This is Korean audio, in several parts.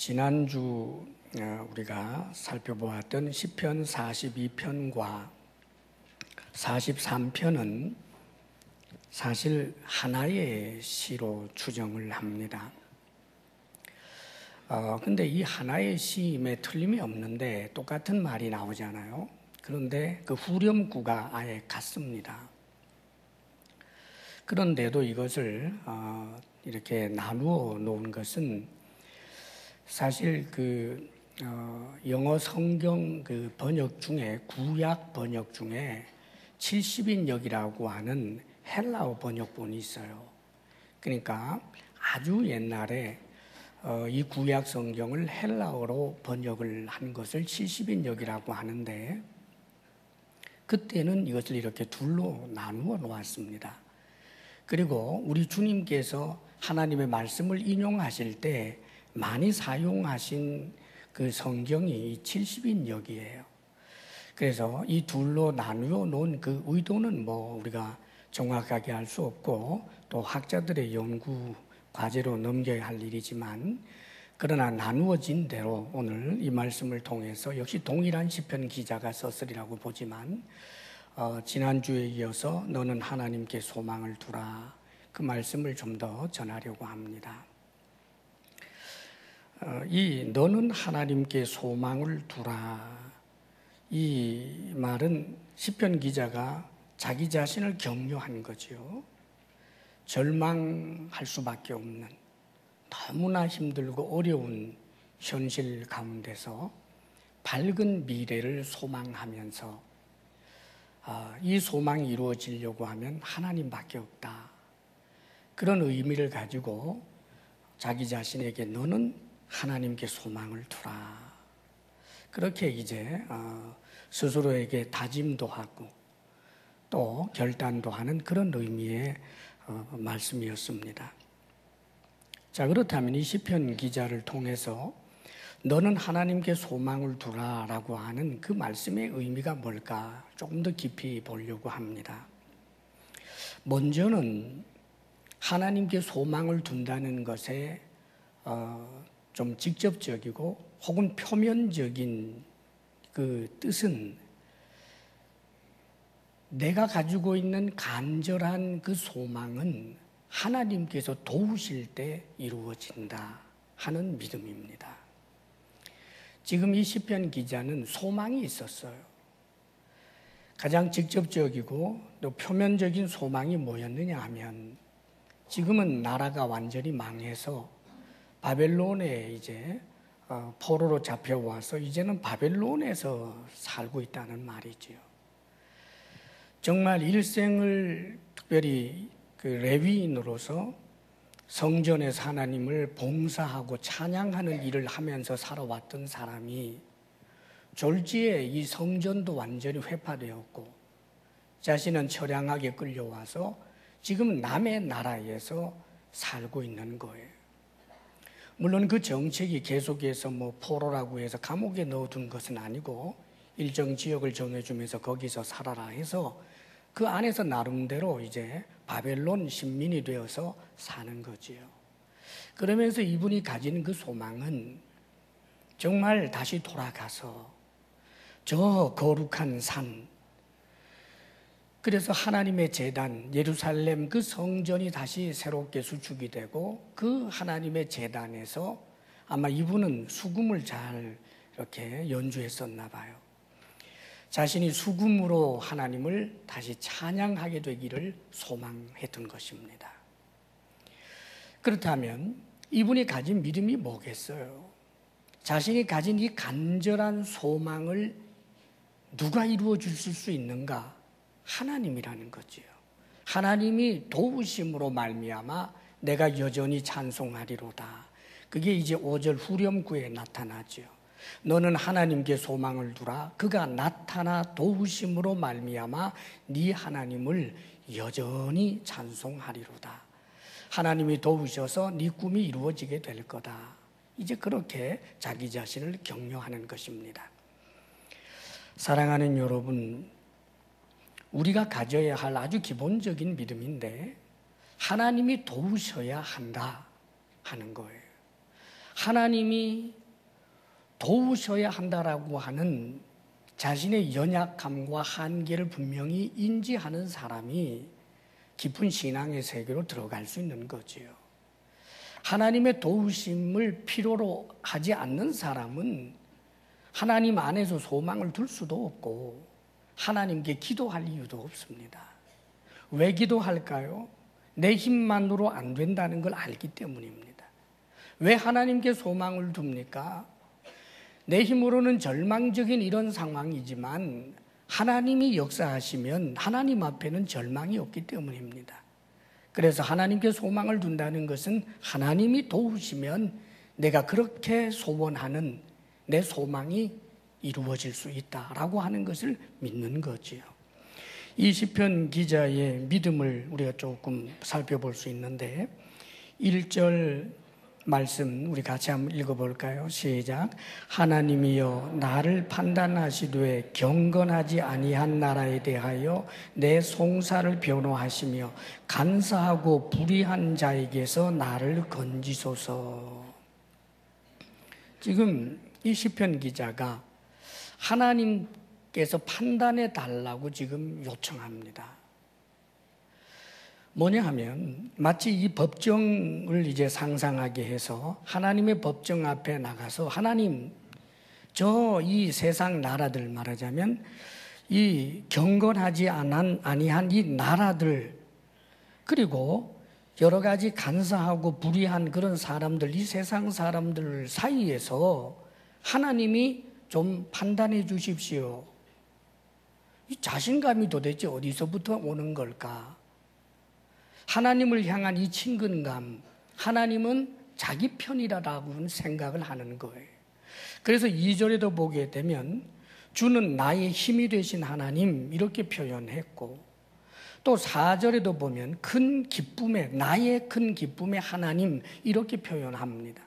지난주 우리가 살펴보았던 시편 42편과 43편은 사실 하나의 시로 추정을 합니다. 근데 이 하나의 시임에 틀림이 없는데 똑같은 말이 나오잖아요. 그런데 그 후렴구가 아예 같습니다. 그런데도 이것을 이렇게 나누어 놓은 것은 사실 영어 성경 번역 중에 구약 번역 중에 70인역이라고 하는 헬라어 번역본이 있어요. 그러니까 아주 옛날에 이 구약 성경을 헬라어로 번역을 한 것을 70인역이라고 하는데 그때는 이것을 이렇게 둘로 나누어 놓았습니다. 그리고 우리 주님께서 하나님의 말씀을 인용하실 때 많이 사용하신 그 성경이 70인역이에요. 그래서 이 둘로 나누어 놓은 그 의도는 우리가 정확하게 알 수 없고 또 학자들의 연구 과제로 넘겨야 할 일이지만 그러나 나누어진 대로 오늘 이 말씀을 통해서 역시 동일한 시편 기자가 썼으리라고 보지만 지난주에 이어서 너는 하나님께 소망을 두라 그 말씀을 좀 더 전하려고 합니다. 이 너는 하나님께 소망을 두라 이 말은 시편 기자가 자기 자신을 격려한 거죠. 절망할 수밖에 없는 너무나 힘들고 어려운 현실 가운데서 밝은 미래를 소망하면서 이 소망이 이루어지려고 하면 하나님밖에 없다. 그런 의미를 가지고 자기 자신에게 너는 하나님께 소망을 두라. 그렇게 이제 스스로에게 다짐도 하고 또 결단도 하는 그런 의미의 말씀이었습니다. 자, 그렇다면 이 시편 기자를 통해서 너는 하나님께 소망을 두라라고 하는 그 말씀의 의미가 뭘까 조금 더 깊이 보려고 합니다. 먼저는 하나님께 소망을 둔다는 것에 좀 직접적이고 혹은 표면적인 그 뜻은 내가 가지고 있는 간절한 그 소망은 하나님께서 도우실 때 이루어진다 하는 믿음입니다. 지금 이 시편 기자는 소망이 있었어요. 가장 직접적이고 또 표면적인 소망이 뭐였느냐 하면 지금은 나라가 완전히 망해서 바벨론에 이제 포로로 잡혀와서 이제는 바벨론에서 살고 있다는 말이지요. 정말 일생을 특별히 그 레위인으로서 성전에서 하나님을 봉사하고 찬양하는 일을 하면서 살아왔던 사람이 졸지에 이 성전도 완전히 회파되었고 자신은 처량하게 끌려와서 지금 남의 나라에서 살고 있는 거예요. 물론 그 정책이 계속해서 포로라고 해서 감옥에 넣어둔 것은 아니고 일정 지역을 정해주면서 거기서 살아라 해서 그 안에서 나름대로 이제 바벨론 신민이 되어서 사는 거지요. 그러면서 이분이 가진 그 소망은 정말 다시 돌아가서 저 거룩한 산, 그래서 하나님의 제단, 예루살렘 그 성전이 다시 새롭게 수축이 되고 그 하나님의 제단에서 아마 이분은 수금을 잘 이렇게 연주했었나 봐요. 자신이 수금으로 하나님을 다시 찬양하게 되기를 소망했던 것입니다. 그렇다면 이분이 가진 믿음이 뭐겠어요? 자신이 가진 이 간절한 소망을 누가 이루어 주실 수 있는가? 하나님이라는 거지요. 하나님이 도우심으로 말미암아 내가 여전히 찬송하리로다. 그게 이제 5절 후렴구에 나타나죠. 너는 하나님께 소망을 두라. 그가 나타나 도우심으로 말미암아 네 하나님을 여전히 찬송하리로다. 하나님이 도우셔서 네 꿈이 이루어지게 될 거다. 이제 그렇게 자기 자신을 격려하는 것입니다. 사랑하는 여러분, 우리가 가져야 할 아주 기본적인 믿음인데 하나님이 도우셔야 한다 하는 거예요. 하나님이 도우셔야 한다라고 하는 자신의 연약함과 한계를 분명히 인지하는 사람이 깊은 신앙의 세계로 들어갈 수 있는 거지요. 하나님의 도우심을 필요로 하지 않는 사람은 하나님 안에서 소망을 둘 수도 없고 하나님께 기도할 이유도 없습니다. 왜 기도할까요? 내 힘만으로 안 된다는 걸 알기 때문입니다. 왜 하나님께 소망을 둡니까? 내 힘으로는 절망적인 이런 상황이지만 하나님이 역사하시면 하나님 앞에는 절망이 없기 때문입니다. 그래서 하나님께 소망을 둔다는 것은 하나님이 도우시면 내가 그렇게 소원하는 내 소망이 이루어질 수 있다라고 하는 것을 믿는 거지요. 이 시편 기자의 믿음을 우리가 조금 살펴볼 수 있는데 1절 말씀 우리 같이 한번 읽어볼까요? 시작. 하나님이여 나를 판단하시되 경건하지 아니한 나라에 대하여 내 송사를 변호하시며 간사하고 불의한 자에게서 나를 건지소서. 지금 이 시편 기자가 하나님께서 판단해 달라고 지금 요청합니다. 뭐냐 하면 마치 이 법정을 이제 상상하게 해서 하나님의 법정 앞에 나가서 하나님, 저 이 세상 나라들 말하자면 이 경건하지 아니한 이 나라들, 그리고 여러 가지 간사하고 불의한 그런 사람들, 이 세상 사람들 사이에서 하나님이 좀 판단해 주십시오. 이 자신감이 도대체 어디서부터 오는 걸까? 하나님을 향한 이 친근감, 하나님은 자기 편이라고 생각을 하는 거예요. 그래서 2절에도 보게 되면 주는 나의 힘이 되신 하나님 이렇게 표현했고, 또 4절에도 보면 큰 기쁨에, 나의 큰 기쁨의 하나님 이렇게 표현합니다.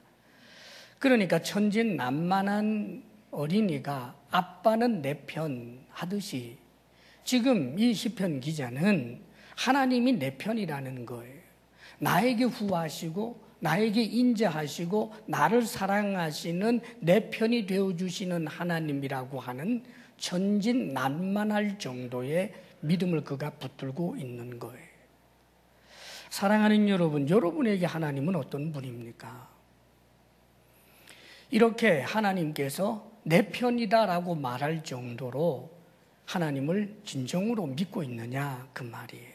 그러니까 천진난만한 어린이가 아빠는 내 편 하듯이 지금 이 시편 기자는 하나님이 내 편이라는 거예요. 나에게 후하시고 나에게 인자하시고 나를 사랑하시는 내 편이 되어주시는 하나님이라고 하는 천진난만할 정도의 믿음을 그가 붙들고 있는 거예요. 사랑하는 여러분, 여러분에게 하나님은 어떤 분입니까? 이렇게 하나님께서 내 편이다라고 말할 정도로 하나님을 진정으로 믿고 있느냐 그 말이에요.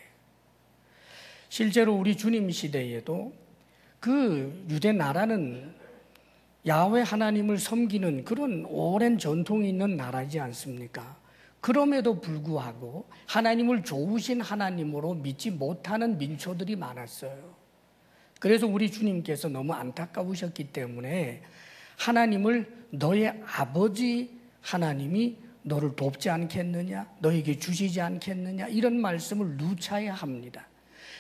실제로 우리 주님 시대에도 그 유대 나라는 야훼 하나님을 섬기는 그런 오랜 전통이 있는 나라이지 않습니까? 그럼에도 불구하고 하나님을 좋으신 하나님으로 믿지 못하는 민초들이 많았어요. 그래서 우리 주님께서 너무 안타까우셨기 때문에 하나님을 너의 아버지 하나님이 너를 돕지 않겠느냐, 너에게 주시지 않겠느냐, 이런 말씀을 누차야 합니다.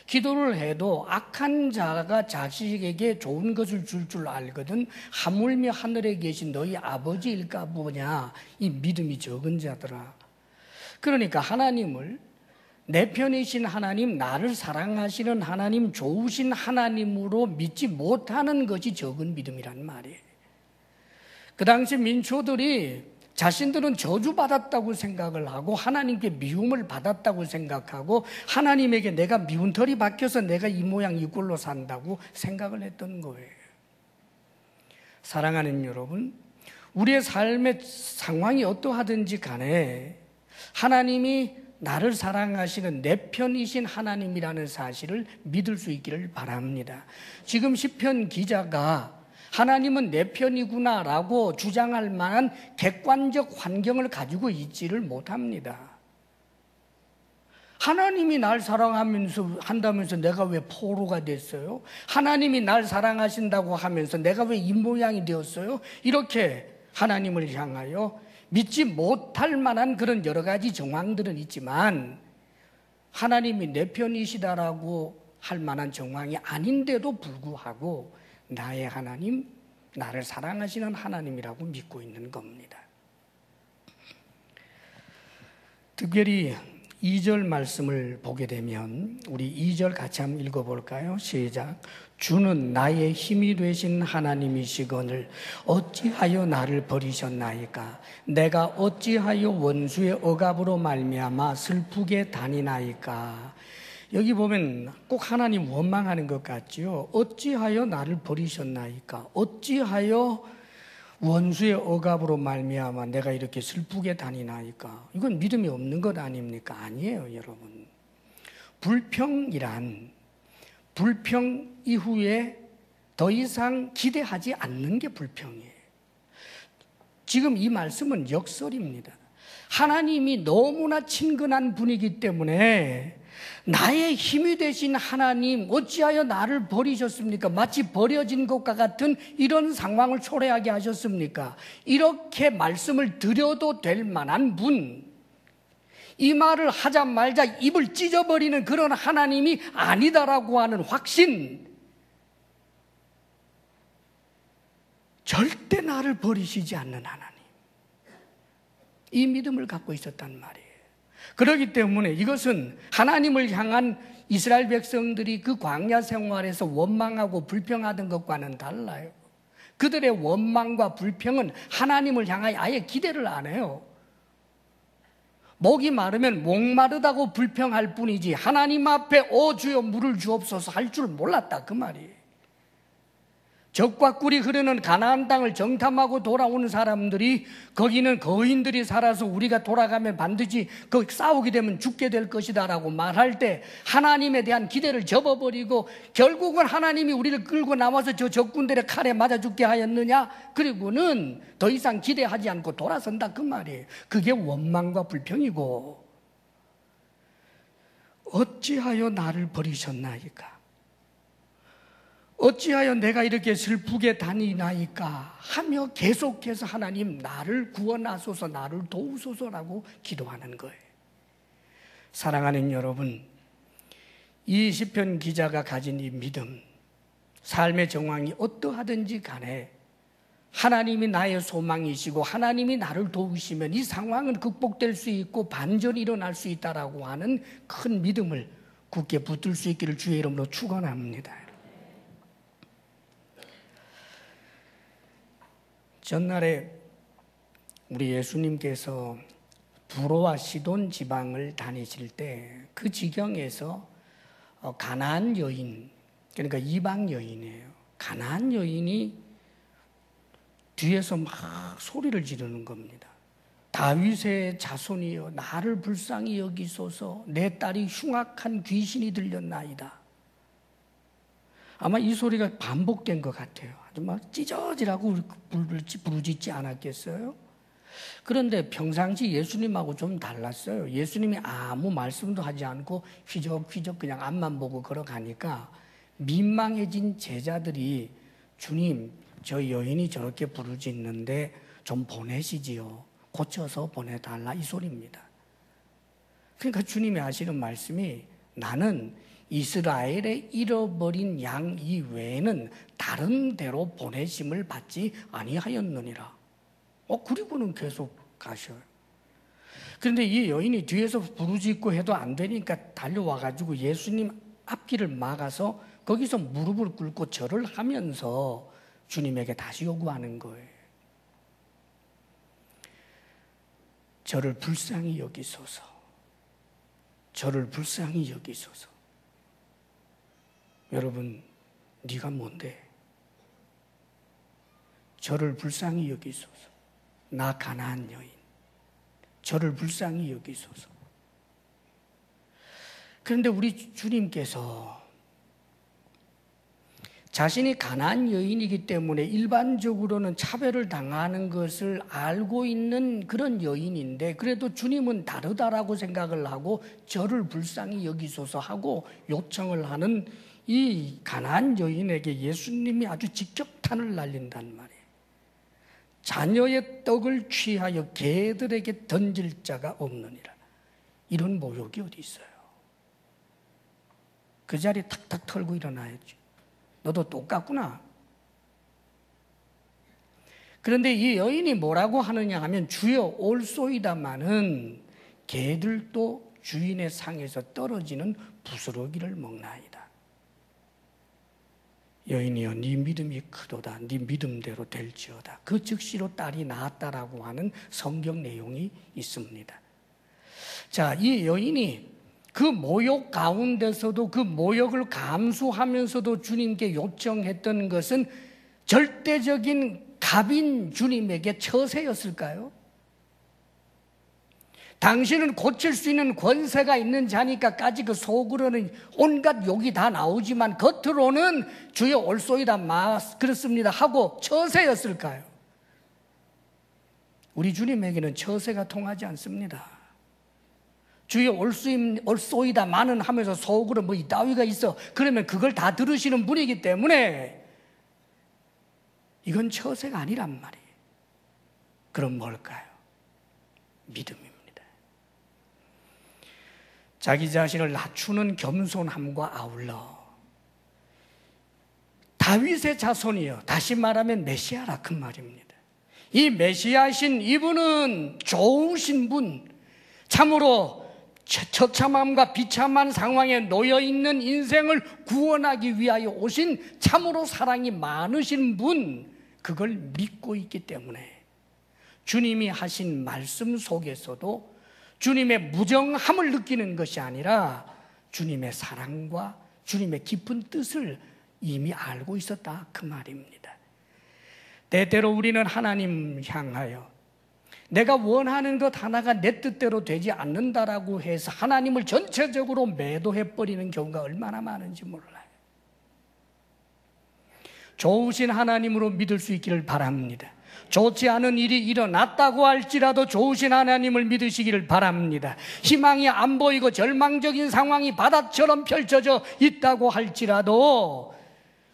기도를 해도 악한 자가 자식에게 좋은 것을 줄 알거든 하물며 하늘에 계신 너희 아버지일까 보냐, 이 믿음이 적은 자들아. 그러니까 하나님을 내 편이신 하나님, 나를 사랑하시는 하나님, 좋으신 하나님으로 믿지 못하는 것이 적은 믿음이란 말이에요. 그 당시 민초들이 자신들은 저주받았다고 생각을 하고 하나님께 미움을 받았다고 생각하고 하나님에게 내가 미운 털이 박혀서 내가 이 모양 이 꼴로 산다고 생각을 했던 거예요. 사랑하는 여러분, 우리의 삶의 상황이 어떠하든지 간에 하나님이 나를 사랑하시는 내 편이신 하나님이라는 사실을 믿을 수 있기를 바랍니다. 지금 시편 기자가 하나님은 내 편이구나라고 주장할 만한 객관적 환경을 가지고 있지를 못합니다. 하나님이 날 한다면서 내가 왜 포로가 됐어요? 하나님이 날 사랑하신다고 하면서 내가 왜 이 모양이 되었어요? 이렇게 하나님을 향하여 믿지 못할 만한 그런 여러 가지 정황들은 있지만 하나님이 내 편이시다라고 할 만한 정황이 아닌데도 불구하고 나의 하나님, 나를 사랑하시는 하나님이라고 믿고 있는 겁니다. 특별히 2절 말씀을 보게 되면 우리 2절 같이 한번 읽어볼까요? 시작. 주는 나의 힘이 되신 하나님이시거늘 어찌하여 나를 버리셨나이까? 내가 어찌하여 원수의 억압으로 말미암아 슬프게 다니나이까? 여기 보면 꼭 하나님 원망하는 것 같지요. 어찌하여 나를 버리셨나이까? 어찌하여 원수의 억압으로 말미암아 내가 이렇게 슬프게 다니나이까? 이건 믿음이 없는 것 아닙니까? 아니에요, 여러분. 불평 이후에 더 이상 기대하지 않는 게 불평이에요. 지금 이 말씀은 역설입니다. 하나님이 너무나 친근한 분이기 때문에 나의 힘이 되신 하나님 어찌하여 나를 버리셨습니까? 마치 버려진 것과 같은 이런 상황을 초래하게 하셨습니까? 이렇게 말씀을 드려도 될 만한 분, 이 말을 하자마자 입을 찢어버리는 그런 하나님이 아니다라고 하는 확신, 절대 나를 버리시지 않는 하나님, 이 믿음을 갖고 있었단 말이에요. 그렇기 때문에 이것은 하나님을 향한 이스라엘 백성들이 그 광야 생활에서 원망하고 불평하던 것과는 달라요. 그들의 원망과 불평은 하나님을 향하여 아예 기대를 안 해요. 목이 마르면 목마르다고 불평할 뿐이지 하나님 앞에 주여 물을 주옵소서 할 줄 몰랐다, 그 말이에요. 젖과 꿀이 흐르는 가나안 땅을 정탐하고 돌아오는 사람들이 거기는 거인들이 살아서 우리가 돌아가면 반드시 싸우게 되면 죽게 될 것이다 라고 말할 때 하나님에 대한 기대를 접어버리고 결국은 하나님이 우리를 끌고 나와서 저 적군들의 칼에 맞아 죽게 하였느냐? 그리고는 더 이상 기대하지 않고 돌아선다, 그 말이에요. 그게 원망과 불평이고, 어찌하여 나를 버리셨나이까? 어찌하여 내가 이렇게 슬프게 다니나이까 하며 계속해서 하나님 나를 구원하소서, 나를 도우소서라고 기도하는 거예요. 사랑하는 여러분, 이 시편 기자가 가진 이 믿음, 삶의 정황이 어떠하든지 간에 하나님이 나의 소망이시고 하나님이 나를 도우시면 이 상황은 극복될 수 있고 반전이 일어날 수 있다라고 하는 큰 믿음을 굳게 붙들 수 있기를 주의 이름으로 축원합니다. 전날에 우리 예수님께서 두로와 시돈 지방을 다니실 때 그 지경에서 가나안 여인, 그러니까 이방 여인이에요. 가나안 여인이 뒤에서 막 소리를 지르는 겁니다. 다윗의 자손이여 나를 불쌍히 여기소서, 내 딸이 흉악한 귀신이 들렸나이다. 아마 이 소리가 반복된 것 같아요. 아주 막 찢어지라고 부르짖지 않았겠어요? 그런데 평상시 예수님하고 좀 달랐어요. 예수님이 아무 말씀도 하지 않고 휘적휘적 그냥 앞만 보고 걸어가니까 민망해진 제자들이 주님, 저 여인이 저렇게 부르짖는데 좀 보내시지요. 고쳐서 보내달라, 이 소리입니다. 그러니까 주님이 하시는 말씀이 나는 이스라엘의 잃어버린 양 이외에는 다른 데로 보내심을 받지 아니하였느니라. 그리고는 계속 가셔요. 그런데 이 여인이 뒤에서 부르짖고 해도 안 되니까 달려와가지고 예수님 앞길을 막아서 거기서 무릎을 꿇고 절을 하면서 주님에게 다시 요구하는 거예요. 저를 불쌍히 여기소서. 저를 불쌍히 여기소서. 여러분, 네가 뭔데? 저를 불쌍히 여기소서. 나 가나안 여인, 저를 불쌍히 여기소서. 그런데 우리 주님께서 자신이 가나안 여인이기 때문에 일반적으로는 차별을 당하는 것을 알고 있는 그런 여인인데 그래도 주님은 다르다라고 생각을 하고 저를 불쌍히 여기소서 하고 요청을 하는 이 가나안 여인에게 예수님이 아주 직격탄을 날린단 말이에요. 자녀의 떡을 취하여 개들에게 던질 자가 없느니라. 이런 모욕이 어디 있어요? 그 자리에 탁탁 털고 일어나야죠. 너도 똑같구나. 그런데 이 여인이 뭐라고 하느냐 하면 주여 올소이다마는 개들도 주인의 상에서 떨어지는 부스러기를 먹나이다. 여인이여 네 믿음이 크도다. 네 믿음대로 될지어다. 그 즉시로 딸이 낳았다라고 하는 성경 내용이 있습니다. 자, 이 여인이 그 모욕 가운데서도 그 모욕을 감수하면서도 주님께 요청했던 것은 절대적인 갑인 주님에게 처세였을까요? 당신은 고칠 수 있는 권세가 있는 자니까까지 그 속으로는 온갖 욕이 다 나오지만 겉으로는 주여 올소이다 그렇습니다 하고 처세였을까요? 우리 주님에게는 처세가 통하지 않습니다. 주여 올소이다마는 하면서 속으로 뭐 이따위가 있어. 그러면 그걸 다 들으시는 분이기 때문에 이건 처세가 아니란 말이에요. 그럼 뭘까요? 믿음입니다. 자기 자신을 낮추는 겸손함과 아울러 다윗의 자손이요, 다시 말하면 메시아라 그 말입니다. 이 메시아신 이분은 좋으신 분, 참으로 처참함과 비참한 상황에 놓여있는 인생을 구원하기 위하여 오신 참으로 사랑이 많으신 분, 그걸 믿고 있기 때문에 주님이 하신 말씀 속에서도 주님의 무정함을 느끼는 것이 아니라 주님의 사랑과 주님의 깊은 뜻을 이미 알고 있었다 그 말입니다. 때때로 우리는 하나님 향하여 내가 원하는 것 하나가 내 뜻대로 되지 않는다라고 해서 하나님을 전체적으로 매도해버리는 경우가 얼마나 많은지 몰라요. 좋으신 하나님으로 믿을 수 있기를 바랍니다. 좋지 않은 일이 일어났다고 할지라도 좋으신 하나님을 믿으시기를 바랍니다. 희망이 안 보이고 절망적인 상황이 바다처럼 펼쳐져 있다고 할지라도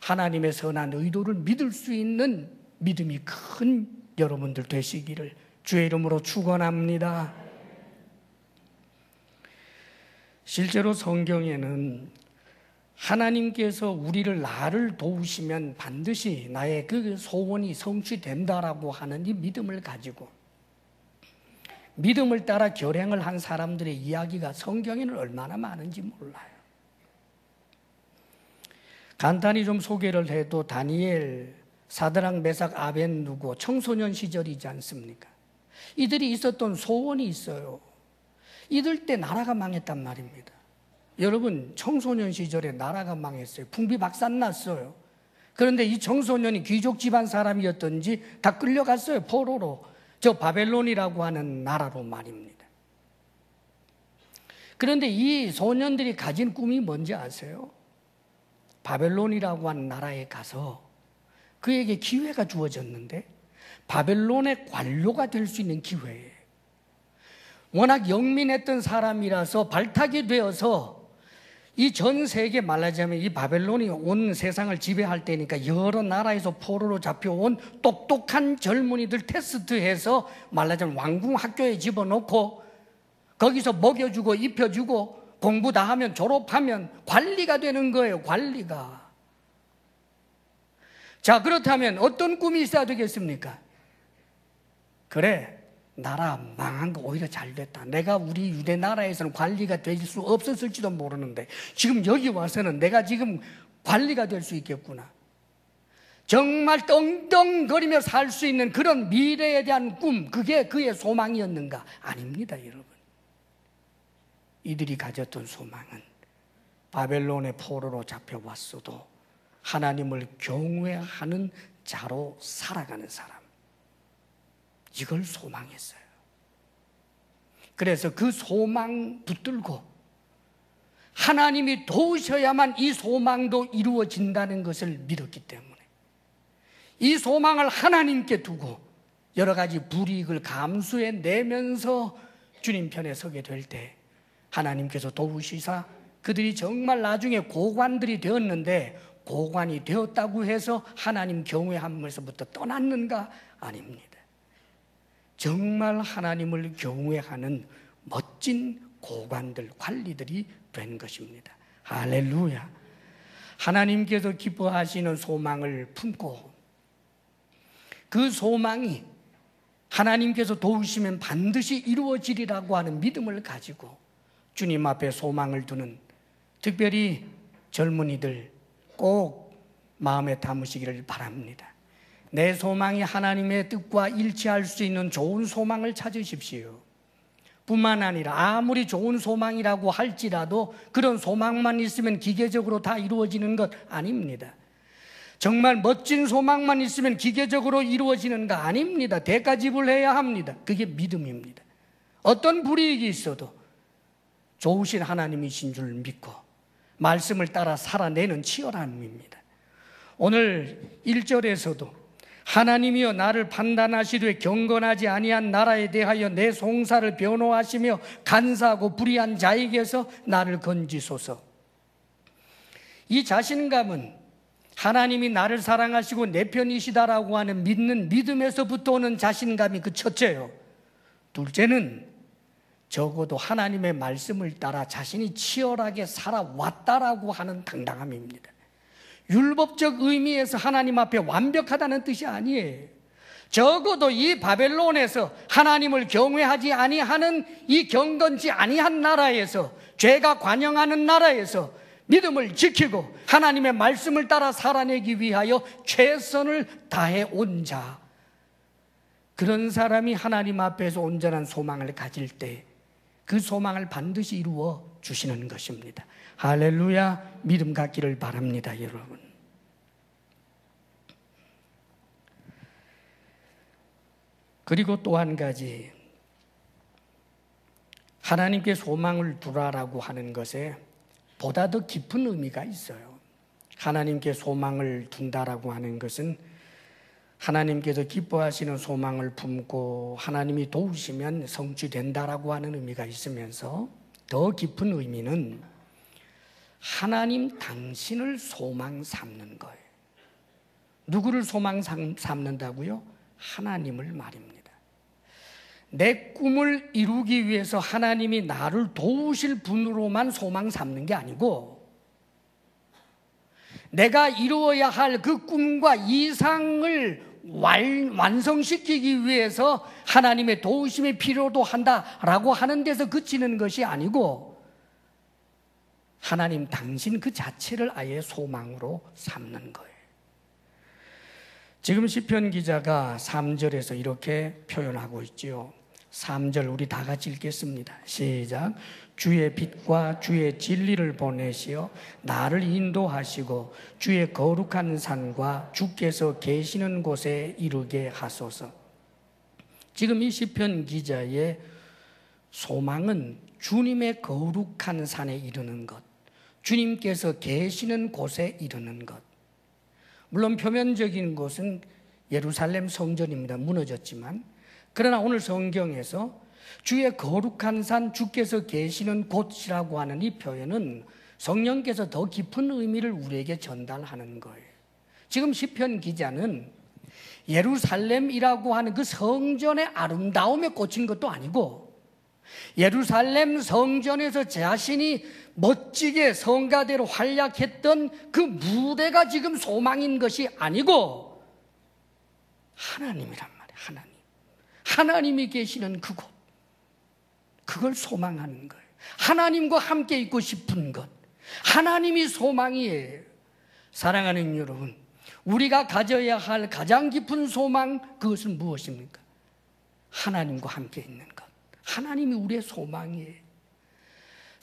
하나님의 선한 의도를 믿을 수 있는 믿음이 큰 여러분들 되시기를 주의 이름으로 축원합니다. 실제로 성경에는 하나님께서 나를 도우시면 반드시 나의 그 소원이 성취된다라고 하는 이 믿음을 가지고 믿음을 따라 결행을 한 사람들의 이야기가 성경에는 얼마나 많은지 몰라요. 간단히 좀 소개를 해도 다니엘, 사드락, 메삭, 아벤누고 청소년 시절이지 않습니까? 이들이 있었던 소원이 있어요. 이들 때 나라가 망했단 말입니다. 여러분, 청소년 시절에 나라가 망했어요. 풍비박산났어요. 그런데 이 청소년이 귀족 집안 사람이었던지 다 끌려갔어요. 포로로. 저 바벨론이라고 하는 나라로 말입니다. 그런데 이 소년들이 가진 꿈이 뭔지 아세요? 바벨론이라고 하는 나라에 가서 그에게 기회가 주어졌는데 바벨론의 관료가 될 수 있는 기회예요. 워낙 영민했던 사람이라서 발탁이 되어서 이 전 세계 말하자면 이 바벨론이 온 세상을 지배할 때니까 여러 나라에서 포로로 잡혀온 똑똑한 젊은이들 테스트해서 말하자면 왕궁 학교에 집어넣고 거기서 먹여주고 입혀주고 공부 다 하면 졸업하면 관리가 되는 거예요. 관리가. 자, 그렇다면 어떤 꿈이 있어야 되겠습니까? 그래, 나라 망한 거 오히려 잘 됐다. 내가 우리 유대 나라에서는 관리가 될 수 없었을지도 모르는데 지금 여기 와서는 내가 지금 관리가 될 수 있겠구나. 정말 떵떵거리며 살 수 있는 그런 미래에 대한 꿈, 그게 그의 소망이었는가? 아닙니다, 여러분. 이들이 가졌던 소망은 바벨론의 포로로 잡혀왔어도 하나님을 경외하는 자로 살아가는 사람, 이걸 소망했어요. 그래서 그 소망 붙들고 하나님이 도우셔야만 이 소망도 이루어진다는 것을 믿었기 때문에 이 소망을 하나님께 두고 여러 가지 불이익을 감수해 내면서 주님 편에 서게 될 때 하나님께서 도우시사 그들이 정말 나중에 고관들이 되었는데 고관이 되었다고 해서 하나님 경외함에서부터 떠났는가? 아닙니다. 정말 하나님을 경외하는 멋진 고관들, 관리들이 된 것입니다. 할렐루야. 하나님께서 기뻐하시는 소망을 품고 그 소망이 하나님께서 도우시면 반드시 이루어지리라고 하는 믿음을 가지고 주님 앞에 소망을 두는 특별히 젊은이들 꼭 마음에 담으시기를 바랍니다. 내 소망이 하나님의 뜻과 일치할 수 있는 좋은 소망을 찾으십시오. 뿐만 아니라 아무리 좋은 소망이라고 할지라도 그런 소망만 있으면 기계적으로 다 이루어지는 것 아닙니다. 정말 멋진 소망만 있으면 기계적으로 이루어지는 거 아닙니다. 대가지불해야 합니다. 그게 믿음입니다. 어떤 불이익이 있어도 좋으신 하나님이신 줄 믿고 말씀을 따라 살아내는 치열함입니다. 오늘 1절에서도 하나님이여 나를 판단하시되 경건하지 아니한 나라에 대하여 내 송사를 변호하시며 간사하고 불의한 자에게서 나를 건지소서. 이 자신감은 하나님이 나를 사랑하시고 내 편이시다라고 하는 믿는 믿음에서부터 오는 자신감이 그 첫째요. 둘째는 적어도 하나님의 말씀을 따라 자신이 치열하게 살아왔다라고 하는 당당함입니다. 율법적 의미에서 하나님 앞에 완벽하다는 뜻이 아니에요. 적어도 이 바벨론에서 하나님을 경외하지 아니하는 이 경건치 아니한 나라에서, 죄가 관영하는 나라에서 믿음을 지키고 하나님의 말씀을 따라 살아내기 위하여 최선을 다해 온 자, 그런 사람이 하나님 앞에서 온전한 소망을 가질 때 그 소망을 반드시 이루어 주시는 것입니다. 할렐루야. 믿음 갖기를 바랍니다, 여러분. 그리고 또 한 가지, 하나님께 소망을 두라라고 하는 것에 보다 더 깊은 의미가 있어요. 하나님께 소망을 둔다라고 하는 것은 하나님께서 기뻐하시는 소망을 품고 하나님이 도우시면 성취된다라고 하는 의미가 있으면서 더 깊은 의미는 하나님 당신을 소망 삼는 거예요. 누구를 소망 삼는다고요? 하나님을 말입니다. 내 꿈을 이루기 위해서 하나님이 나를 도우실 분으로만 소망 삼는 게 아니고 내가 이루어야 할 그 꿈과 이상을 완성시키기 위해서 하나님의 도우심이 필요도 한다라고 하는 데서 그치는 것이 아니고 하나님 당신 그 자체를 아예 소망으로 삼는 거예요. 지금 시편 기자가 3절에서 이렇게 표현하고 있지요. 3절 우리 다 같이 읽겠습니다. 시작. 주의 빛과 주의 진리를 보내시어 나를 인도하시고 주의 거룩한 산과 주께서 계시는 곳에 이르게 하소서. 지금 이 시편 기자의 소망은 주님의 거룩한 산에 이르는 것, 주님께서 계시는 곳에 이르는 것. 물론 표면적인 곳은 예루살렘 성전입니다. 무너졌지만, 그러나 오늘 성경에서 주의 거룩한 산, 주께서 계시는 곳이라고 하는 이 표현은 성령께서 더 깊은 의미를 우리에게 전달하는 거예요. 지금 시편 기자는 예루살렘이라고 하는 그 성전의 아름다움에 꽂힌 것도 아니고 예루살렘 성전에서 자신이 멋지게 성가대로 활약했던 그 무대가 지금 소망인 것이 아니고 하나님이란 말이에요. 하나님이 계시는 그곳, 그걸 소망하는 거예요. 하나님과 함께 있고 싶은 것, 하나님이 소망이에요. 사랑하는 여러분, 우리가 가져야 할 가장 깊은 소망, 그것은 무엇입니까? 하나님과 함께 있는 것. 하나님이 우리의 소망이에요.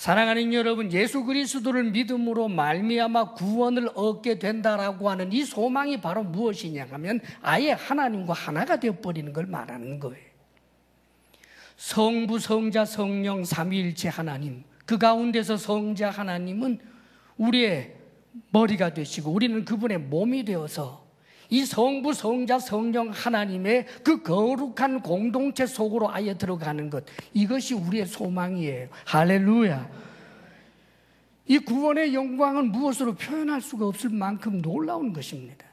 사랑하는 여러분, 예수 그리스도를 믿음으로 말미암아 구원을 얻게 된다라고 하는 이 소망이 바로 무엇이냐 하면 아예 하나님과 하나가 되어버리는 걸 말하는 거예요. 성부, 성자, 성령 삼위일체 하나님, 그 가운데서 성자 하나님은 우리의 머리가 되시고 우리는 그분의 몸이 되어서 이 성부, 성자, 성령 하나님의 그 거룩한 공동체 속으로 아예 들어가는 것, 이것이 우리의 소망이에요. 할렐루야. 이 구원의 영광은 무엇으로 표현할 수가 없을 만큼 놀라운 것입니다.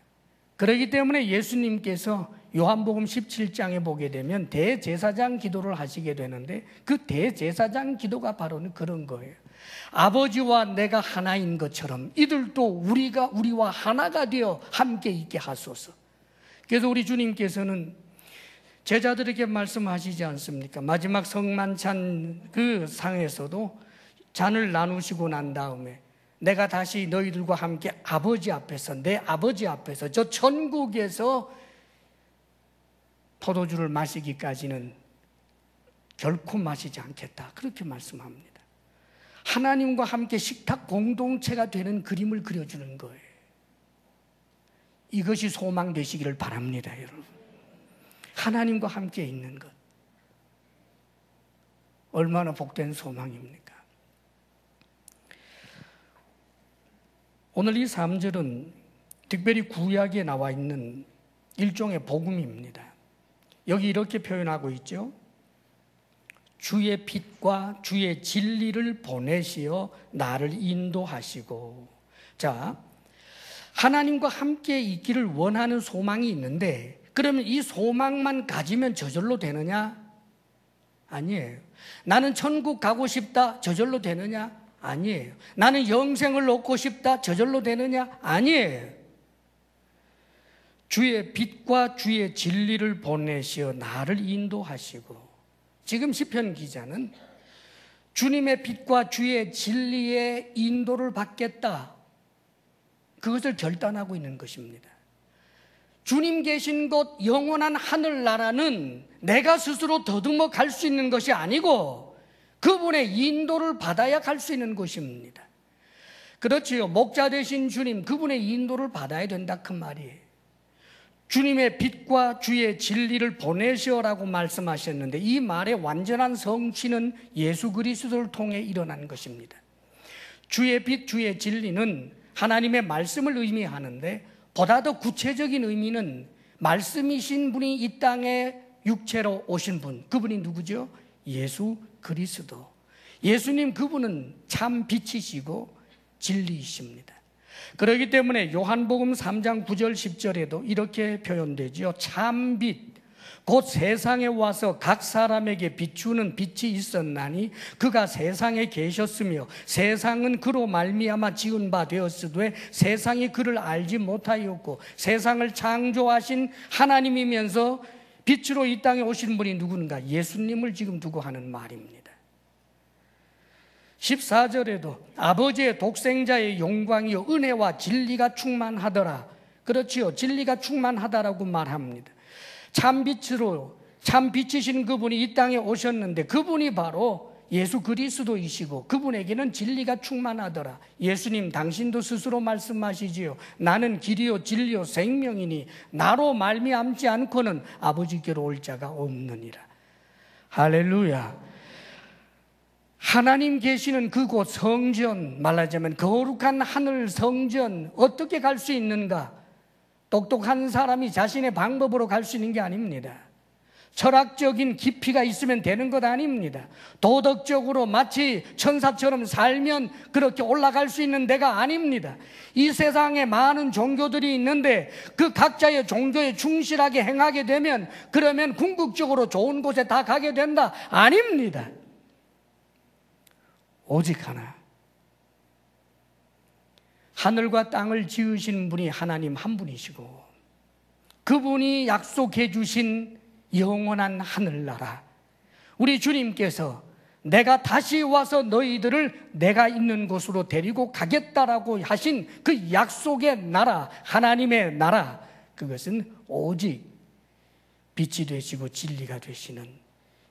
그렇기 때문에 예수님께서 요한복음 17장에 보게 되면 대제사장 기도를 하시게 되는데 그 대제사장 기도가 바로 그런 거예요. 아버지와 내가 하나인 것처럼 이들도 우리와 하나가 되어 함께 있게 하소서. 그래서 우리 주님께서는 제자들에게 말씀하시지 않습니까? 마지막 성만찬 그 상에서도 잔을 나누시고 난 다음에 내가 다시 너희들과 함께 아버지 앞에서, 내 아버지 앞에서, 저 천국에서 포도주를 마시기까지는 결코 마시지 않겠다, 그렇게 말씀합니다. 하나님과 함께 식탁 공동체가 되는 그림을 그려주는 거예요. 이것이 소망 되시기를 바랍니다, 여러분. 하나님과 함께 있는 것, 얼마나 복된 소망입니까? 오늘 이 3절은 특별히 구약에 나와 있는 일종의 복음입니다. 여기 이렇게 표현하고 있죠. 주의 빛과 주의 진리를 보내시어 나를 인도하시고. 자, 하나님과 함께 있기를 원하는 소망이 있는데, 그러면 이 소망만 가지면 저절로 되느냐? 아니에요. 나는 천국 가고 싶다, 저절로 되느냐? 아니에요. 나는 영생을 얻고 싶다, 저절로 되느냐? 아니에요. 주의 빛과 주의 진리를 보내시어 나를 인도하시고. 지금 시편 기자는 주님의 빛과 주의 진리의 인도를 받겠다, 그것을 결단하고 있는 것입니다. 주님 계신 곳 영원한 하늘나라는 내가 스스로 더듬어 갈 수 있는 것이 아니고 그분의 인도를 받아야 갈 수 있는 것입니다. 그렇지요. 목자 되신 주님, 그분의 인도를 받아야 된다, 그 말이에요. 주님의 빛과 주의 진리를 보내시오라고 말씀하셨는데, 이 말의 완전한 성취는 예수 그리스도를 통해 일어난 것입니다. 주의 빛, 주의 진리는 하나님의 말씀을 의미하는데, 보다 더 구체적인 의미는 말씀이신 분이 이 땅에 육체로 오신 분, 그분이 누구죠? 예수 그리스도. 예수님, 그분은 참 빛이시고 진리이십니다. 그렇기 때문에 요한복음 3장 9절 10절에도 이렇게 표현되지요. 참 빛, 곧 세상에 와서 각 사람에게 비추는 빛이 있었나니 그가 세상에 계셨으며 세상은 그로 말미암아 지은 바 되었으되 세상이 그를 알지 못하였고, 세상을 창조하신 하나님이면서 빛으로 이 땅에 오신 분이 누군가? 예수님을 지금 두고 하는 말입니다. 14절에도 아버지의 독생자의 영광이요 은혜와 진리가 충만하더라. 그렇지요. 진리가 충만하다라고 말합니다. 참빛으로, 참빛이신 그분이 이 땅에 오셨는데 그분이 바로 예수 그리스도이시고 그분에게는 진리가 충만하더라. 예수님 당신도 스스로 말씀하시지요. 나는 길이요 진리요 생명이니 나로 말미암지 않고는 아버지께로 올 자가 없느니라. 할렐루야. 하나님 계시는 그곳 성전, 말하자면 거룩한 하늘 성전, 어떻게 갈 수 있는가? 똑똑한 사람이 자신의 방법으로 갈 수 있는 게 아닙니다. 철학적인 깊이가 있으면 되는 것 아닙니다. 도덕적으로 마치 천사처럼 살면 그렇게 올라갈 수 있는 데가 아닙니다. 이 세상에 많은 종교들이 있는데 그 각자의 종교에 충실하게 행하게 되면 그러면 궁극적으로 좋은 곳에 다 가게 된다? 아닙니다. 오직 하나, 하늘과 땅을 지으신 분이 하나님 한 분이시고 그분이 약속해 주신 영원한 하늘나라, 우리 주님께서 내가 다시 와서 너희들을 내가 있는 곳으로 데리고 가겠다라고 하신 그 약속의 나라, 하나님의 나라, 그것은 오직 빛이 되시고 진리가 되시는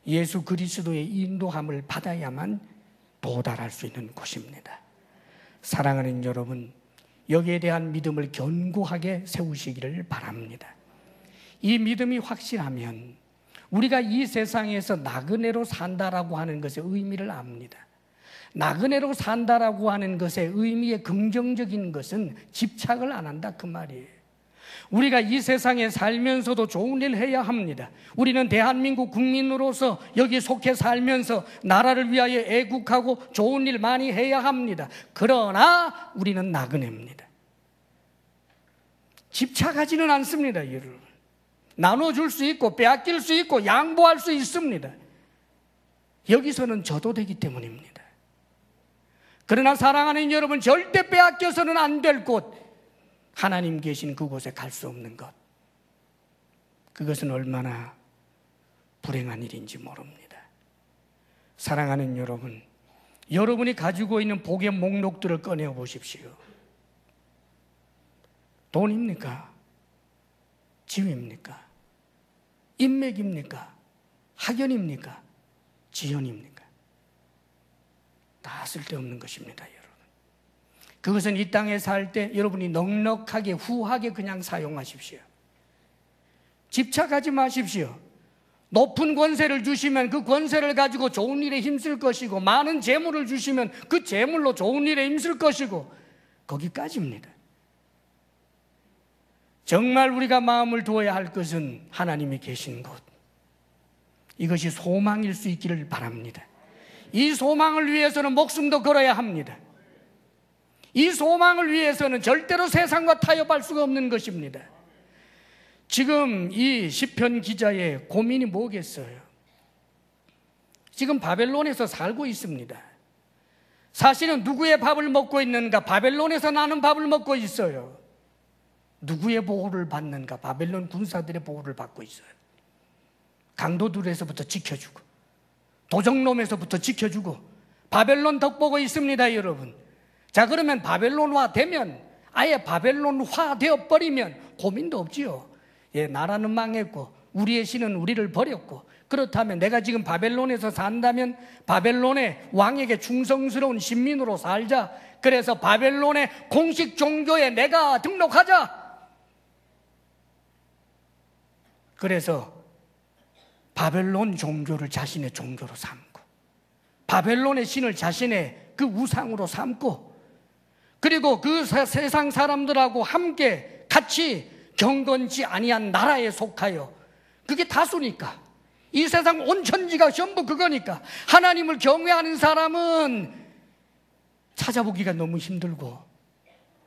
예수 그리스도의 인도함을 받아야만 도달할 수 있는 곳입니다. 사랑하는 여러분, 여기에 대한 믿음을 견고하게 세우시기를 바랍니다. 이 믿음이 확실하면 우리가 이 세상에서 나그네로 산다라고 하는 것의 의미를 압니다. 나그네로 산다라고 하는 것의 의미의 긍정적인 것은 집착을 안 한다, 그 말이에요. 우리가 이 세상에 살면서도 좋은 일 해야 합니다. 우리는 대한민국 국민으로서 여기 속해 살면서 나라를 위하여 애국하고 좋은 일 많이 해야 합니다. 그러나 우리는 나그네입니다. 집착하지는 않습니다, 여러분. 나눠줄 수 있고 빼앗길 수 있고 양보할 수 있습니다. 여기서는 저도 되기 때문입니다. 그러나 사랑하는 여러분, 절대 빼앗겨서는 안 될 곳, 하나님 계신 그곳에 갈 수 없는 것, 그것은 얼마나 불행한 일인지 모릅니다. 사랑하는 여러분, 여러분이 가지고 있는 복의 목록들을 꺼내 보십시오. 돈입니까? 지위입니까? 인맥입니까? 학연입니까? 지연입니까? 다 쓸데없는 것입니다, 여러분. 그것은 이 땅에 살 때 여러분이 넉넉하게 후하게 그냥 사용하십시오. 집착하지 마십시오. 높은 권세를 주시면 그 권세를 가지고 좋은 일에 힘쓸 것이고, 많은 재물을 주시면 그 재물로 좋은 일에 힘쓸 것이고, 거기까지입니다. 정말 우리가 마음을 두어야 할 것은 하나님이 계신 곳, 이것이 소망일 수 있기를 바랍니다. 이 소망을 위해서는 목숨도 걸어야 합니다. 이 소망을 위해서는 절대로 세상과 타협할 수가 없는 것입니다. 지금 이 시편 기자의 고민이 뭐겠어요? 지금 바벨론에서 살고 있습니다. 사실은 누구의 밥을 먹고 있는가? 바벨론에서 나는 밥을 먹고 있어요. 누구의 보호를 받는가? 바벨론 군사들의 보호를 받고 있어요. 강도들에서부터 지켜주고, 도적놈에서부터 지켜주고, 바벨론 덕보고 있습니다, 여러분. 자, 그러면 바벨론화 되면, 아예 바벨론화 되어버리면 고민도 없지요. 예, 나라는 망했고 우리의 신은 우리를 버렸고, 그렇다면 내가 지금 바벨론에서 산다면 바벨론의 왕에게 충성스러운 신민으로 살자. 그래서 바벨론의 공식 종교에 내가 등록하자. 그래서 바벨론 종교를 자신의 종교로 삼고, 바벨론의 신을 자신의 그 우상으로 삼고, 그리고 그 세상 사람들하고 함께 같이 경건치 아니한 나라에 속하여, 그게 다수니까, 이 세상 온천지가 전부 그거니까 하나님을 경외하는 사람은 찾아보기가 너무 힘들고,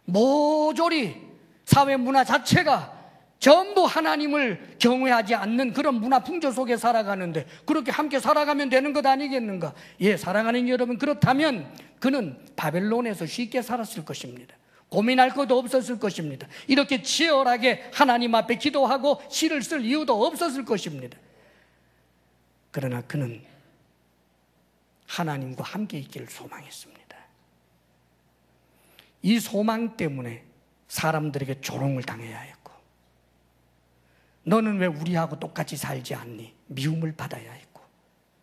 모조리 사회 문화 자체가 전부 하나님을 경외하지 않는 그런 문화 풍조 속에 살아가는데, 그렇게 함께 살아가면 되는 것 아니겠는가? 예, 사랑하는 여러분, 그렇다면 그는 바벨론에서 쉽게 살았을 것입니다. 고민할 것도 없었을 것입니다. 이렇게 치열하게 하나님 앞에 기도하고 시를 쓸 이유도 없었을 것입니다. 그러나 그는 하나님과 함께 있기를 소망했습니다. 이 소망 때문에 사람들에게 조롱을 당해야 했고, 너는 왜 우리하고 똑같이 살지 않니? 미움을 받아야 했고,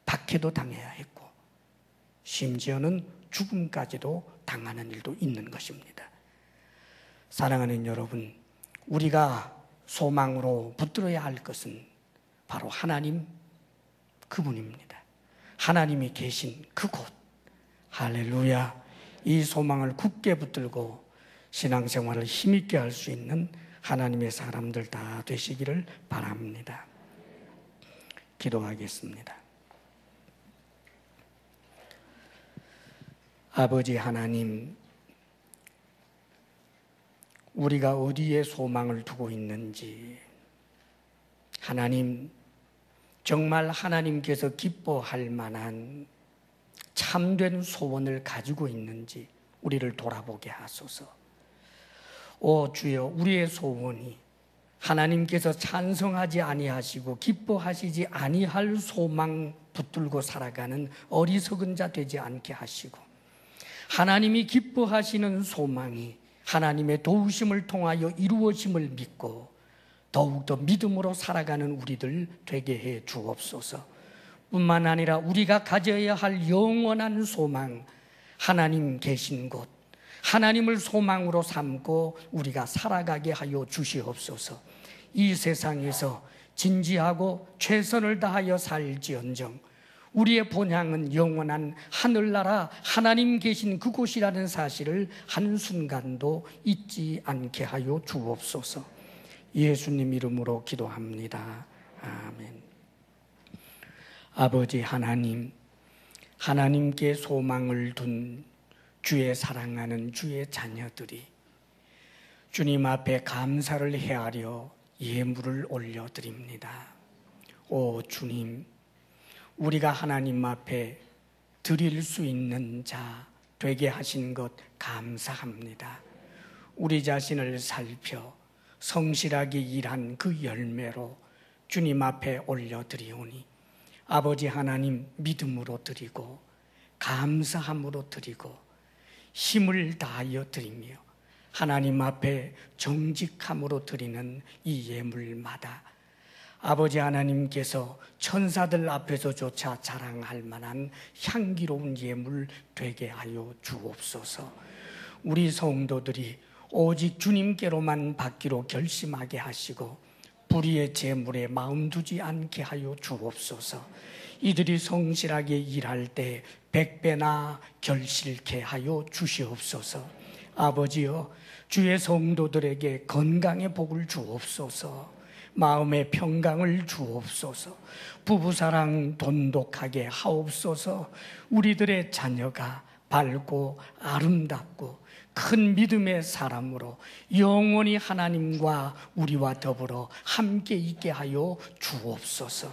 박해도 당해야 했고, 심지어는 죽음까지도 당하는 일도 있는 것입니다. 사랑하는 여러분, 우리가 소망으로 붙들어야 할 것은 바로 하나님, 그분입니다. 하나님이 계신 그곳, 할렐루야. 이 소망을 굳게 붙들고 신앙생활을 힘있게 할 수 있는 하나님의 사람들 다 되시기를 바랍니다. 기도하겠습니다. 아버지 하나님, 우리가 어디에 소망을 두고 있는지, 하나님, 정말 하나님께서 기뻐할 만한 참된 소원을 가지고 있는지 우리를 돌아보게 하소서. 오 주여, 우리의 소원이 하나님께서 찬성하지 아니하시고 기뻐하시지 아니할 소망 붙들고 살아가는 어리석은 자 되지 않게 하시고, 하나님이 기뻐하시는 소망이 하나님의 도우심을 통하여 이루어짐을 믿고 더욱더 믿음으로 살아가는 우리들 되게 해 주옵소서. 뿐만 아니라 우리가 가져야 할 영원한 소망, 하나님 계신 곳, 하나님을 소망으로 삼고 우리가 살아가게 하여 주시옵소서. 이 세상에서 진지하고 최선을 다하여 살지언정 우리의 본향은 영원한 하늘나라 하나님 계신 그곳이라는 사실을 한순간도 잊지 않게 하여 주옵소서. 예수님 이름으로 기도합니다. 아멘. 아버지 하나님, 하나님께 소망을 둔 주의 사랑하는 주의 자녀들이 주님 앞에 감사를 헤아려 예물을 올려드립니다. 오 주님, 우리가 하나님 앞에 드릴 수 있는 자 되게 하신 것 감사합니다. 우리 자신을 살펴 성실하게 일한 그 열매로 주님 앞에 올려드리오니 아버지 하나님 믿음으로 드리고 감사함으로 드리고 힘을 다하여 드리며 하나님 앞에 정직함으로 드리는 이 예물마다 아버지 하나님께서 천사들 앞에서조차 자랑할 만한 향기로운 예물 되게 하여 주옵소서. 우리 성도들이 오직 주님께로만 받기로 결심하게 하시고 불의의 재물에 마음 두지 않게 하여 주옵소서. 이들이 성실하게 일할 때 100배나 결실케 하여 주시옵소서. 아버지여, 주의 성도들에게 건강의 복을 주옵소서. 마음의 평강을 주옵소서. 부부사랑 돈독하게 하옵소서. 우리들의 자녀가 밝고 아름답고 큰 믿음의 사람으로 영원히 하나님과 우리와 더불어 함께 있게 하여 주옵소서.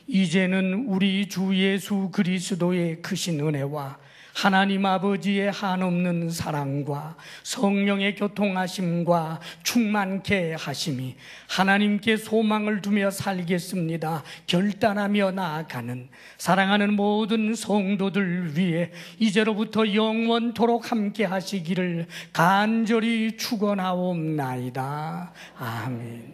이제는 우리 주 예수 그리스도의 크신 은혜와 하나님 아버지의 한없는 사랑과 성령의 교통하심과 충만케 하심이 하나님께 소망을 두며 살겠습니다 결단하며 나아가는 사랑하는 모든 성도들 위해 이제로부터 영원토록 함께 하시기를 간절히 축원하옵나이다. 아멘.